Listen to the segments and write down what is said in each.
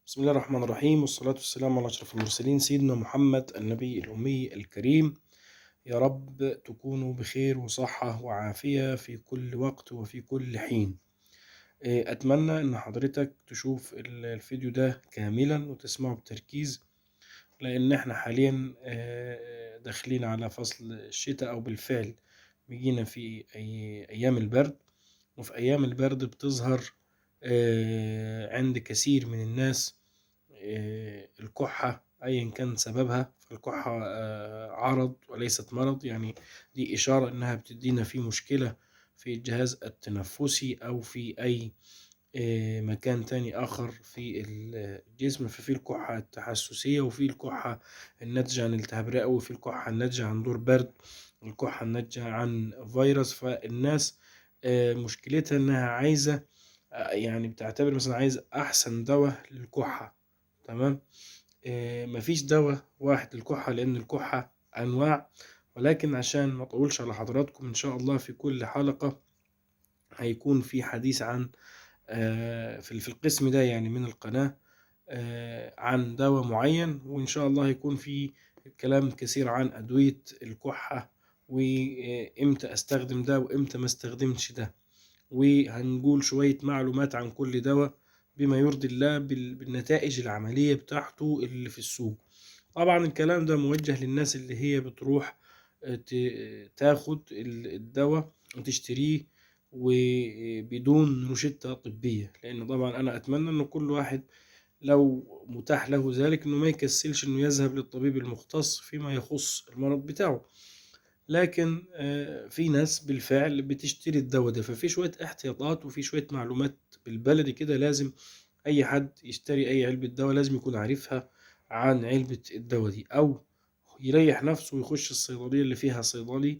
بسم الله الرحمن الرحيم، والصلاة والسلام على أشرف المرسلين سيدنا محمد النبي الأمي الكريم. يا رب تكونوا بخير وصحة وعافية في كل وقت وفي كل حين. أتمنى أن حضرتك تشوف الفيديو ده كاملا وتسمعه بتركيز، لأن احنا حاليا داخلين على فصل الشتاء، أو بالفعل بيجينا في أيام البرد. وفي أيام البرد بتظهر عند كثير من الناس الكحة أيا كان سببها. فالكحة عرض وليست مرض، يعني دي إشارة إنها بتدينا في مشكلة في الجهاز التنفسي أو في أي مكان تاني آخر في الجسم. ففي الكحة التحسسية، وفي الكحة الناتجة عن التهاب رئوي، وفي الكحة الناتجة عن دور برد، الكحة الناتجة عن فيروس. فالناس مشكلتها إنها عايزة، يعني بتعتبر مثلا عايز أحسن دواء للكحة. تمام. مفيش دواء واحد للكحة، لأن الكحة أنواع. ولكن عشان ما أطولش على حضراتكم، إن شاء الله في كل حلقة هيكون في حديث عن في القسم ده يعني من القناة عن دواء معين. وإن شاء الله هيكون في كلام كثير عن أدوية الكحة، وإمتى أستخدم ده وإمتى ما استخدمش ده. وهنقول شوية معلومات عن كل دواء بما يرضي الله بالنتائج العملية بتاعته اللي في السوق. طبعا الكلام ده موجه للناس اللي هي بتروح تاخد الدواء وتشتريه وبدون روشتة طبية، لأن طبعا أنا أتمنى أن كل واحد لو متاح له ذلك أنه ما يكسلش أنه يذهب للطبيب المختص فيما يخص المرض بتاعه. لكن في ناس بالفعل بتشتري الدواء ده. ففي شوية احتياطات وفي شوية معلومات بالبلدي كده لازم أي حد يشتري أي علبة دواء لازم يكون عارفها عن علبة الدواء دي، أو يريح نفسه ويخش الصيدلية اللي فيها صيدلي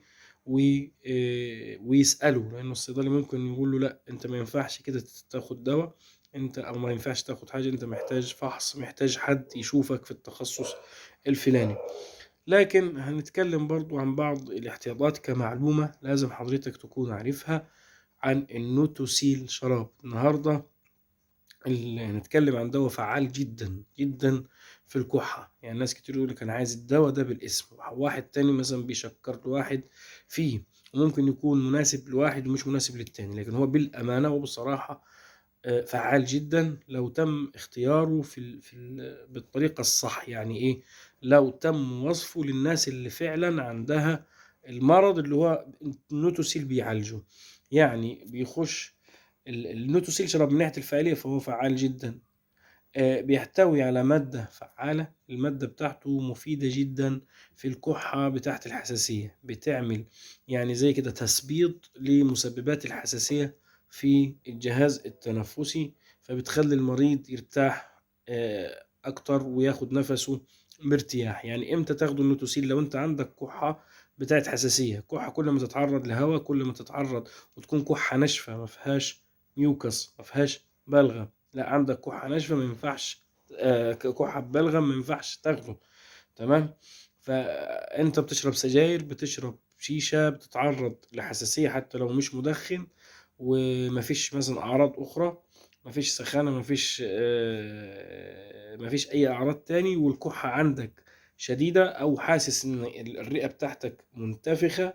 ويسأله، لأنه الصيدلي ممكن يقول له لا أنت ما ينفعش كده تاخد دواء، أنت أو ما ينفعش تاخد حاجة، أنت محتاج فحص، محتاج حد يشوفك في التخصص الفلاني. لكن هنتكلم برضو عن بعض الاحتياطات كمعلومة لازم حضرتك تكون عارفها عن النوتوسيل شراب. النهاردة هنتكلم عن دواء فعال جدا جدا في الكحة. يعني ناس كتير يقول لك أنا عايز الدواء ده بالاسم، واحد تاني مثلا بيشكر لواحد فيه، وممكن يكون مناسب لواحد ومش مناسب للتاني. لكن هو بالأمانة وبصراحة فعال جدا لو تم اختياره بالطريقة الصح. يعني ايه؟ لو تم وصفه للناس اللي فعلا عندها المرض اللي هو النوتوسيل بيعالجه. يعني بيخش النوتوسيل شرب من ناحية الفعالية فهو فعال جدا. بيحتوي على مادة فعالة، المادة بتاعته مفيدة جدا في الكحة بتاعت الحساسية. بتعمل يعني زي كده تثبيط لمسببات الحساسية في الجهاز التنفسي، فبتخلي المريض يرتاح أكتر وياخد نفسه مرتاح. يعني إمتى تاخد النوتوسيل؟ لو أنت عندك كحة بتاعت حساسية، كحة كل ما تتعرض لهواء كل ما تتعرض، وتكون كحة ناشفة ما فيهاش ميوكس ما فيهاش بلغم. لا، عندك كحة ناشفة ما ينفعش، كحة ببلغم ما ينفعش تاخده. تمام. فأنت بتشرب سجاير، بتشرب شيشة، بتتعرض لحساسية حتى لو مش مدخن، ومفيش مثلا أعراض أخرى، مفيش سخانة، مفيش أي أعراض تاني، والكحة عندك شديدة، أو حاسس إن الرئة بتاعتك منتفخة،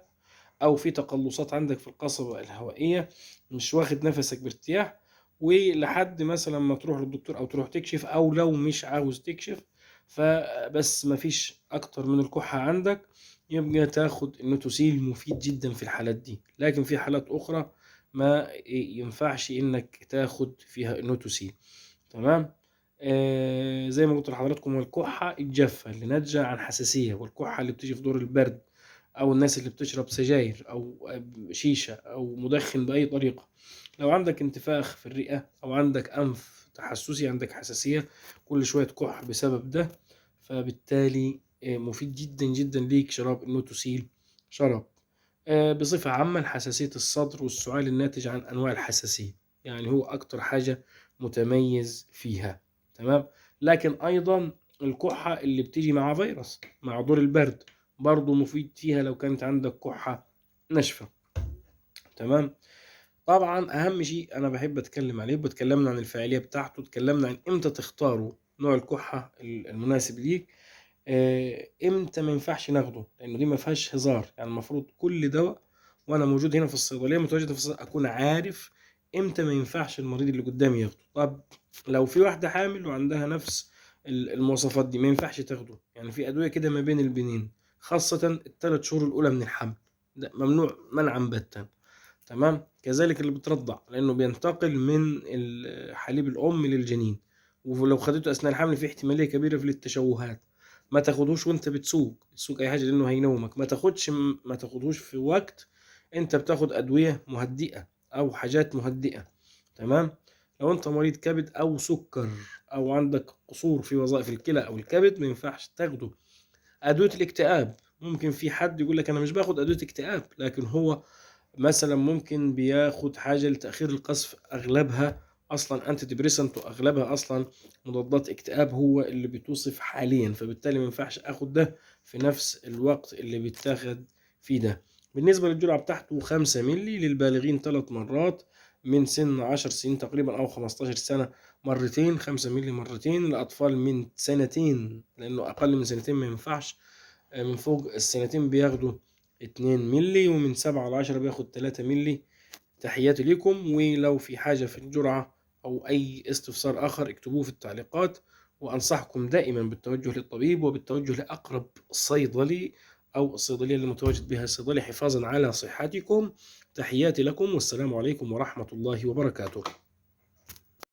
او في تقلصات عندك في القصبة الهوائية، مش واخد نفسك بارتياح، ولحد مثلا ما تروح للدكتور او تروح تكشف، او لو مش عاوز تكشف فبس مفيش اكتر من الكحة عندك، يبقى تاخد النوتوسيل. مفيد جدا في الحالات دي. لكن في حالات اخرى ما ينفعش انك تاخد فيها النوتوسيل. تمام. زي ما قلت لحضراتكم، الكحة الجافة اللي ناتجة عن حساسية، والكحة اللي بتيجي في دور البرد، او الناس اللي بتشرب سجاير او شيشة او مدخن باي طريقة، لو عندك انتفاخ في الرئة او عندك انف تحسسي، عندك حساسية كل شوية كح بسبب ده، فبالتالي مفيد جدا جدا ليك شراب النوتوسيل شراب. بصفة عامة حساسية الصدر والسعال الناتج عن انواع الحساسية، يعني هو اكتر حاجة متميز فيها. تمام. لكن ايضا الكحة اللي بتيجي مع فيروس مع دور البرد برضو مفيد فيها لو كانت عندك كحة ناشفة. تمام. طبعا أهم شيء أنا بحب أتكلم عليه، واتكلمنا عن الفاعلية بتاعته، اتكلمنا عن إمتى تختاروا نوع الكحة المناسب ليك، إمتى ما ينفعش ناخده، لأنه دي ما فيهاش هزار. يعني المفروض كل دواء وأنا موجود هنا في الصيدلية، متواجد في الصيدلية، أكون عارف إمتى ما ينفعش المريض اللي قدامي ياخده. طب لو في واحدة حامل وعندها نفس المواصفات دي، ما ينفعش تاخده. يعني في أدوية كده ما بين البنين، خاصة الثلاث شهور الأولى من الحمل، ده ممنوع منعا باتا. تمام. كذلك اللي بترضع، لأنه بينتقل من حليب الأم للجنين، ولو خدته أثناء الحمل في احتمالية كبيرة في التشوهات. ما تاخدوش وانت بتسوق أي حاجة، لأنه هينومك. ما تاخدوش في وقت انت بتاخد أدوية مهدئة أو حاجات مهدئة. تمام. لو انت مريض كبد أو سكر، أو عندك قصور في وظائف الكلى أو الكبد، ما ينفعش تاخده. أدوية الاكتئاب، ممكن في حد يقول لك أنا مش باخد أدوية اكتئاب، لكن هو مثلا ممكن بياخد حاجة لتأخير القذف، أغلبها أصلا أنتي ديبريسنت، وأغلبها أصلا مضادات اكتئاب هو اللي بتوصف حاليا، فبالتالي ما ينفعش أخد ده في نفس الوقت اللي بيتاخد فيه ده. بالنسبة للجرعة بتاعته 5 ملي للبالغين 3 مرات، من سن 10 سنين تقريبا أو 15 سنة مرتين، 5 ملي مرتين. الأطفال من سنتين، لأنه أقل من سنتين ما ينفعش. من فوق السنتين بياخدوا 2 ملي، ومن 7 ل10 بياخد 3 ملي. تحياتي لكم، ولو في حاجة في الجرعة أو أي استفسار آخر اكتبوه في التعليقات. وأنصحكم دائما بالتوجه للطبيب، وبالتوجه لأقرب صيدلي أو الصيدلية اللي متواجد بها الصيدلي، حفاظا على صحتكم. تحياتي لكم، والسلام عليكم ورحمة الله وبركاته.